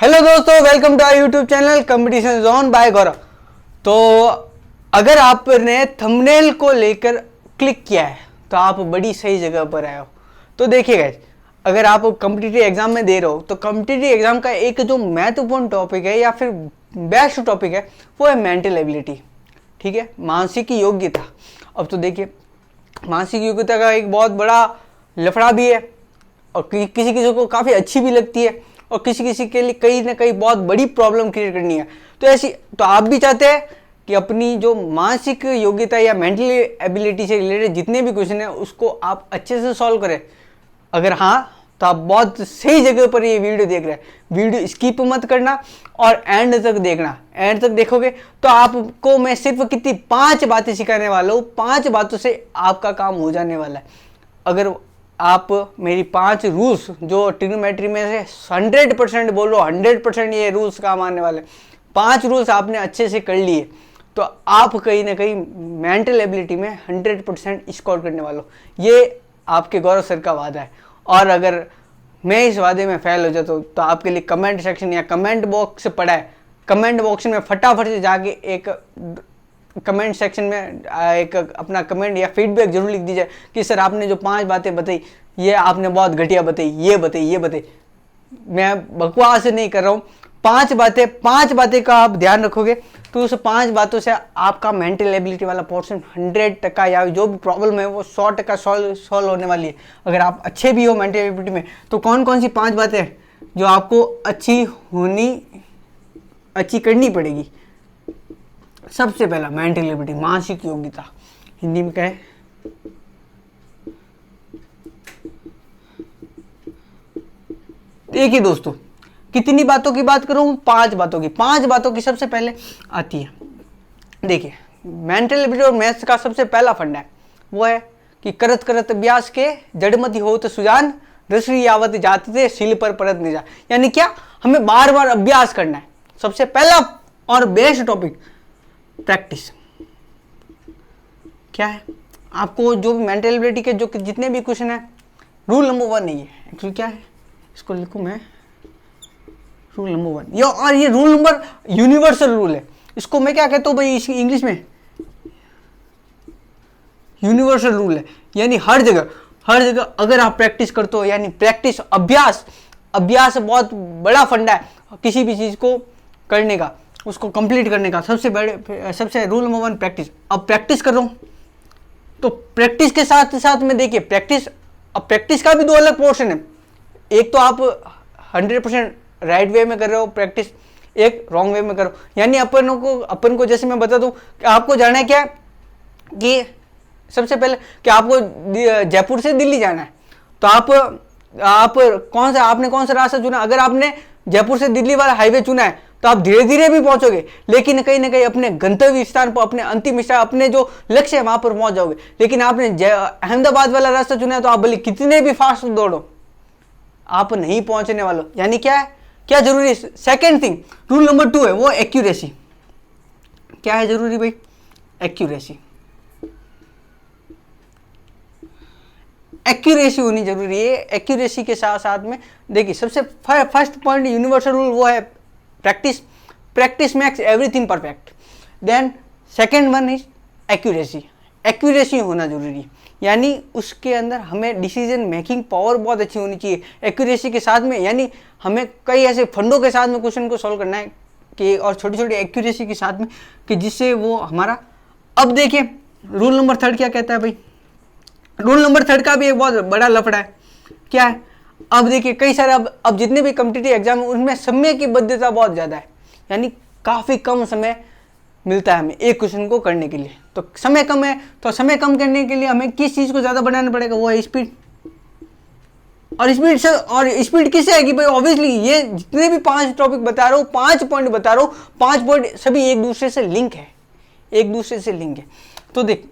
Hello दोस्तों, welcome to our YouTube channel competition zone by Gaurav. तो अगर आपने थंबनेल को लेकर क्लिक किया है तो आप बड़ी सही जगह पर आए हो। तो देखिए गाइस, अगर आप कॉम्पिटिटिव एग्जाम में दे रहे हो तो कॉम्पिटिटिव एग्जाम का एक जो महत्वपूर्ण टॉपिक है या फिर बेस्ट टॉपिक है वो है मेंटल एबिलिटी। ठीक है, मानसिक योग्यता। अब तो देखिए, मानसिक योग्यता का एक बहुत बड़ा लफड़ा भी है और किसी किसी को काफ़ी अच्छी भी लगती है और किसी किसी के लिए कहीं ना कहीं बहुत बड़ी प्रॉब्लम क्रिएट करनी है। तो ऐसी तो आप भी चाहते हैं कि अपनी जो मानसिक योग्यता या मेंटल एबिलिटी से रिलेटेड जितने भी क्वेश्चन हैं उसको आप अच्छे से सॉल्व करें। अगर हाँ, तो आप बहुत सही जगह पर ये वीडियो देख रहे हैं। वीडियो स्किप मत करना और एंड तक देखना। एंड तक देखोगे तो आपको मैं सिर्फ कितनी 5 बातें सिखाने वाला हूँ। 5 बातों से आपका काम हो जाने वाला है। अगर आप मेरी 5 रूल्स जो ट्रिग्नोमेट्री में से 100% बोलो, 100% ये रूल्स काम आने वाले, 5 रूल्स आपने अच्छे से कर लिए तो आप कहीं ना कहीं मेंटल एबिलिटी में 100% स्कोर करने वाले हो। ये आपके गौरव सर का वादा है। और अगर मैं इस वादे में फेल हो जाता हूँ तो आपके लिए कमेंट सेक्शन या कमेंट बॉक्स पड़ा है, कमेंट बॉक्स में फटाफट से जाके एक कमेंट सेक्शन में एक अपना कमेंट या फीडबैक जरूर लिख दीजिए कि सर आपने जो 5 बातें बताई ये आपने बहुत घटिया बताई, ये बताई। मैं बकवास नहीं कर रहा हूँ। 5 बातें का आप ध्यान रखोगे तो उस 5 बातों से आपका मेंटल एबिलिटी वाला पोर्शन 100% या जो भी प्रॉब्लम है वो 100% सॉल्व होने वाली है। अगर आप अच्छे भी हो मेंटल एबिलिटी में तो कौन कौन सी 5 बातें जो आपको अच्छी करनी पड़ेगी। सबसे पहला मेंटल एबिलिटी, मानसिक योग्यता, हिंदी में क्या है? देखिए दोस्तों, कितनी बातों की बात करूं? 5 बातों की। 5 बातों की सबसे पहले आती है, देखिए मेंटल एबिलिटी और मैथ्स का सबसे पहला फंडा है वो है कि करत करत अभ्यास के जड़मति हो तो सुजान, रसरी आवत जाते थे शिल पर परत निजा। यानी क्या, हमें बार बार अभ्यास करना है। सबसे पहला और बेस्ट टॉपिक प्रैक्टिस। क्या है, आपको जो मेंटल एबिलिटी के जो जितने भी क्वेश्चन है, रूल नंबर 1 नहीं है एक्चुअली। क्या है, इसको लिखूं मैं, रूल नंबर 1। और ये रूल नंबर यूनिवर्सल रूल है। इसको मैं क्या कहता हूं भाई इंग्लिश में? यूनिवर्सल रूल है। यानी हर जगह अगर आप प्रैक्टिस करते हो, यानी प्रैक्टिस, अभ्यास बहुत बड़ा फंडा है किसी भी चीज को करने का, उसको कंप्लीट करने का। सबसे रूल नंबर 1 प्रैक्टिस। अब प्रैक्टिस कर रहा हूं तो प्रैक्टिस के साथ साथ में देखिए प्रैक्टिस का भी 2 अलग पोर्शन है। एक तो आप 100% राइट वे में कर रहे हो प्रैक्टिस, एक रॉन्ग वे में करो। यानी अपन को जैसे मैं बता दूं कि आपको जाना है क्या कि सबसे पहले कि आपको जयपुर से दिल्ली जाना है तो आपने कौन सा रास्ता चुना? अगर आपने जयपुर से दिल्ली वाला हाईवे चुना है तो आप धीरे धीरे भी पहुंचोगे, लेकिन कहीं ना कहीं अपने गंतव्य स्थान पर, अपने अंतिम स्थान, अपने जो लक्ष्य है वहां पर पहुंच जाओगे। लेकिन आपने अहमदाबाद वाला रास्ता चुना है तो आप भले कितने भी फास्ट दौड़ो, आप नहीं पहुंचने वाले। यानी क्या जरूरी है? सेकेंड थिंग, रूल नंबर 2 है वो एक्यूरेसी। क्या है जरूरी भाई? एक्यूरेसी होनी जरूरी है। एक्यूरेसी के साथ साथ में देखिए सबसे फर्स्ट पॉइंट यूनिवर्सल रूल वो है practice makes everything perfect. Then second one is accuracy होना जरूरी है। यानी उसके अंदर हमें डिसीजन मेकिंग पावर बहुत अच्छी होनी चाहिए एक्यूरेसी के साथ में। यानी हमें कई ऐसे फंडों के साथ में क्वेश्चन को सॉल्व करना है कि, और छोटी छोटी एक्यूरेसी के साथ में, कि जिससे वो हमारा। अब देखिए रूल नंबर 3 क्या कहता है भाई? रूल नंबर 3 का भी एक बहुत बड़ा लफड़ा है। क्या है? अब देखिए कई सारे अब जितने भी कॉम्पिटिटिव एग्जाम है उनमें समय की बद्धता बहुत ज़्यादा है। यानी काफ़ी कम समय मिलता है हमें एक क्वेश्चन को करने के लिए। तो समय कम है तो समय कम करने के लिए हमें किस चीज़ को ज़्यादा बढ़ाना पड़ेगा? वो है स्पीड। और स्पीड किससे आएगी भाई? ऑब्वियसली ये जितने भी 5 टॉपिक बता रहा हूँ, 5 पॉइंट बता रहा हूँ, 5 पॉइंट सभी एक दूसरे से लिंक है। तो देख,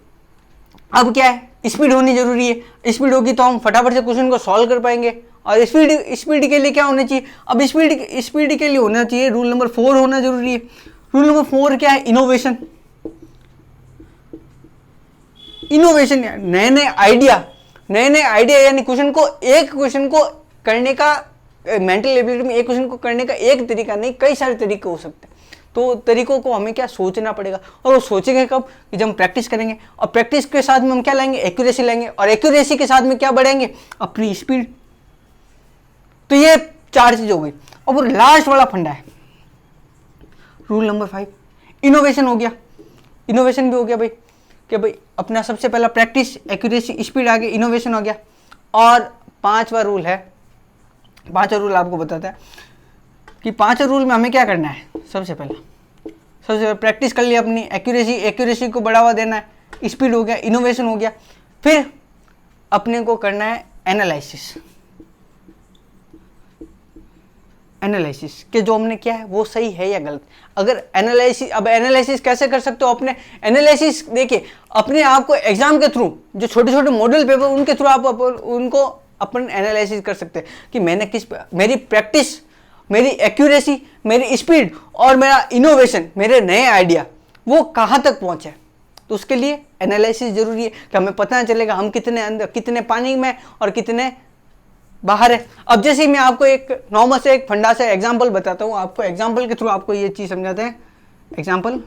अब क्या है, स्पीड होनी जरूरी है। स्पीड होगी तो हम फटाफट से क्वेश्चन को सॉल्व कर पाएंगे। और स्पीड के लिए क्या होना चाहिए? अब स्पीड के लिए होना चाहिए, रूल नंबर 4 होना जरूरी है। रूल नंबर 4 क्या है? इनोवेशन। नए नए आइडिया यानी एक क्वेश्चन को करने का मेंटल एबिलिटी में एक क्वेश्चन को करने का एक तरीका नहीं, कई सारे तरीके हो सकते हैं। तो तरीकों को हमें क्या सोचना पड़ेगा, और वो सोचेंगे कब कि जब हम प्रैक्टिस करेंगे, और प्रैक्टिस के साथ में हम क्या लाएंगे, एक्यूरेसी लाएंगे, और एक्यूरेसी के साथ में क्या बढ़ाएंगे, अपनी स्पीड। तो ये 4 चीज हो गई। और वो लास्ट वाला फंडा है रूल नंबर 5, इनोवेशन हो गया। इनोवेशन भी हो गया भाई कि भाई अपना सबसे पहला प्रैक्टिस, एक्यूरेसी, स्पीड आ गई, इनोवेशन हो गया। और 5वां रूल है, 5वां रूल आपको बताता है कि 5वें रूल में हमें क्या करना है। सबसे पहले प्रैक्टिस कर लिया अपनी, एक्यूरेसी को बढ़ावा देना है, स्पीड हो गया, इनोवेशन हो गया। फिर अपने को करना है एनालिसिस कि जो हमने किया है वो सही है या गलत। अगर एनालिसिस कैसे कर सकते हो अपने एनालिसिस, देखिए अपने आप को एग्जाम के थ्रू, जो छोटे छोटे मॉडल पेपर उनके थ्रू आप उनको अपन एनालिसिस कर सकते हैं कि मैंने मेरी प्रैक्टिस, मेरी एक्यूरेसी, मेरी स्पीड और मेरा इनोवेशन, मेरे नए आइडिया वो कहाँ तक पहुँचे। तो उसके लिए एनालिसिस जरूरी है कि हमें पता चलेगा हम कितने अंदर, कितने पानी में और कितने बाहर है। अब जैसे मैं आपको एक नॉर्मल से एक फंडा से एग्जांपल बताता हूँ, आपको एग्जांपल के थ्रू आपको ये चीज समझाते हैं। एग्जांपल,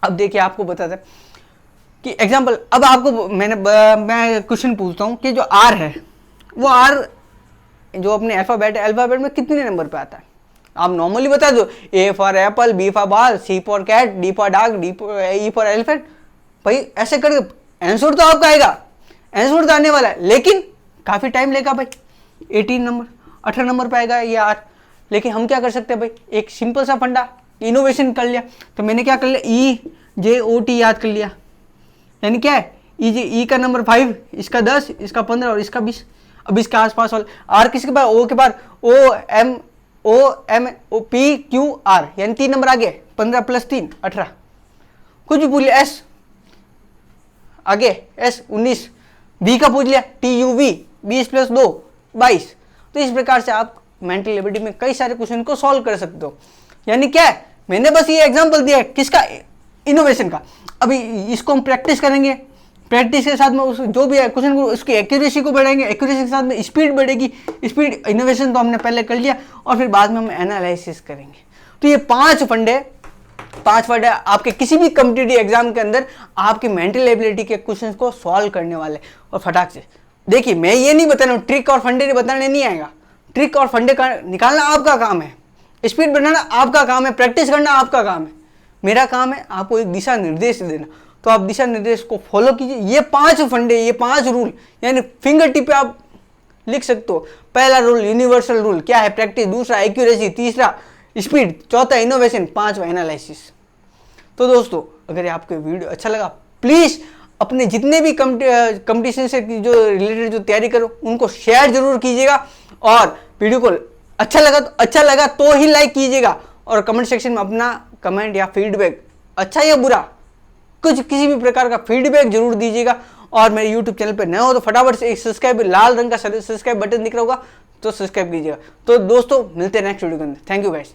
अब देखिए आपको बताते हैं कि एग्जांपल, अब आपको मैं क्वेश्चन पूछता हूँ कि जो आर है, वो आर जो अपने अल्फाबेट है, अल्फाबेट में कितने नंबर पे आता है। आप नॉर्मली बता दो, A for apple, B for ball, C for cat, D for dog, E for elephant. भाई ऐसे करके आंसर तो आपका आएगा, आंसर तो आने वाला है, लेकिन काफी टाइम लेगा भाई। 18 नंबर, 18 नंबर पे आएगा ये आर। लेकिन हम क्या कर सकते हैं भाई, एक सिंपल सा फंडा, इनोवेशन कर लिया। तो मैंने क्या कर लिया, EJOT याद कर लिया। यानी क्या है, ई का नंबर 5, इसका 10, इसका 15 और इसका 20। अब इसके आसपास वाले आर किसके पास, ओ के पास OMPQR, यानी 3 नंबर आगे, 15 + 3 18। कुछ भी पूछ लिया, एस आगे, एस 19, बी का पूछ लिया, TUV 20 + 2 22। तो इस प्रकार से आप मेंटल एबिलिटी में कई सारे क्वेश्चन को सॉल्व कर सकते हो। यानी क्या है, मैंने बस ये एग्जांपल दिया है किसका, इनोवेशन का। अभी इसको हम प्रैक्टिस करेंगे, प्रैक्टिस के साथ में उस जो भी है क्वेश्चन को, उसकी एक्यूरेसी को बढ़ाएंगे, एक्यूरेसी के साथ में स्पीड बढ़ेगी, स्पीड, इनोवेशन तो हमने पहले कर लिया, और फिर बाद में हम एनालिसिस करेंगे। तो ये 5 फंडे आपके किसी भी कॉम्पिटिटिव एग्जाम के अंदर आपकी मेंटल एबिलिटी के क्वेश्चंस को सॉल्व करने वाले। और फटाक से देखिए, मैं ये नहीं बता रहा हूँ, ट्रिक और फंडे बताने नहीं आएगा। ट्रिक और फंडे का निकालना आपका काम है, स्पीड बढ़ाना आपका काम है, प्रैक्टिस करना आपका काम है। मेरा काम है आपको एक दिशा निर्देश देना। तो आप दिशा निर्देश को फॉलो कीजिए। ये 5 फंडे, ये 5 रूल यानी फिंगर टिप पे आप लिख सकते हो। पहला रूल यूनिवर्सल रूल क्या है, प्रैक्टिस। दूसरा एक्यूरेसी, तीसरा स्पीड, चौथा इनोवेशन, 5वां एनालिसिस। तो दोस्तों, अगर आपको वीडियो अच्छा लगा, प्लीज अपने जितने भी कंपटीशन से जो रिलेटेड जो तैयारी करो उनको शेयर जरूर कीजिएगा। और वीडियो को अच्छा लगा तो ही लाइक कीजिएगा, और कमेंट सेक्शन में अपना कमेंट या फीडबैक, अच्छा या बुरा, किसी भी प्रकार का फीडबैक जरूर दीजिएगा। और मेरे YouTube चैनल पर नए हो तो फटाफट से एक सब्सक्राइब, लाल रंग का सब्सक्राइब बटन दिख रहा होगा तो सब्सक्राइब कीजिएगा। तो दोस्तों, मिलते हैं नेक्स्ट वीडियो के अंदर। Thank you guys.